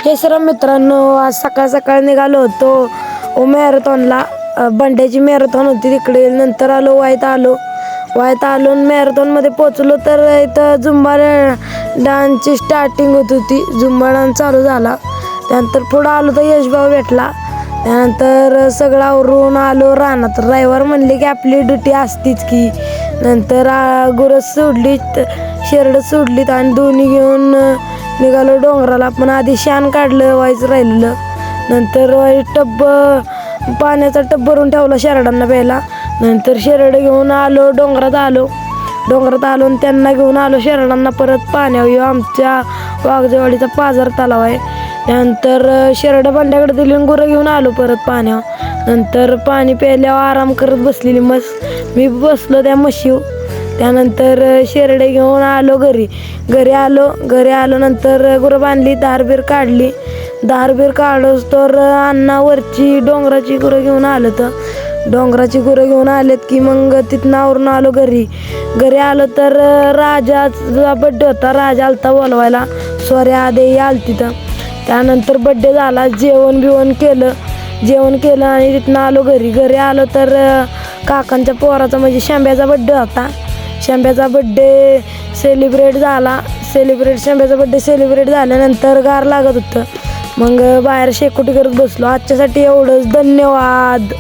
हे सर्व मित्रांनो, आज सकाळ सकाळ निघालो होतो मॅरेथॉनला. बंड्याची मॅरेथॉन होती तिकडे. नंतर वाईत आलो मॅरेथॉनमध्ये पोचलो तर इथं झुंबा डान्सची स्टार्टिंग होत होती. झुंबा डान्स चालू झाला. त्यानंतर पुढं आलो तर यशभाऊ भेटला. त्यानंतर सगळं आवरून आलो रानात. ड्रायव्हर म्हणले की आपली ड्युटी असतीच की. नंतर गुरं सोडली, शेरडं सोडलीत आणि दोन्ही घेऊन निघालो डोंगराला. पण आधी शान काढलं, व्हायचं राहिलेलं. नंतर पाण्याचा टब भरून ठेवला शेरडांना प्यायला. नंतर शेरडं घेऊन आलो डोंगरात आलो आणि त्यांना घेऊन आलो शेरडांना परत पाण्यावर. आमच्या वाघजेवाडीचा पाझर तलाव आहे. त्यानंतर शेरडं बंड्याकडे दिली आणि गुरं घेऊन आलो परत पाण्यावर. नंतर पाणी प्यायल्यावर आराम करत बसलेली मी बसलो त्या म्हशीवर. त्यानंतर शेरडे घेऊन आलो घरी आलो नंतर गुरं बांधली, धारबीर काढली. धारबीर काढोस तर अन्नावरची डोंगराची गुरं घेऊन आलं. तर डोंगराची गुरं घेऊन आलेत की मग तिथनं आवरून आलो घरी आलो तर राजाचा बड्डे होता. राजा आलता बोलवायला. सोऱ्या आधी आलती. तर त्यानंतर बड्डे झाला. जेवण केलं आणि तिथनं आलो घरी आलो तर काकांच्या पोराचा म्हणजे शंभ्याचा बड्डे होता. शंभ्याचा बड्डे सेलिब्रेट झाला. शंभ्याचा बड्डे सेलिब्रेट झाल्यानंतर गार लागत होतं. मग बाहेर शेकोटी करत बसलो. आजच्यासाठी एवढंच. धन्यवाद.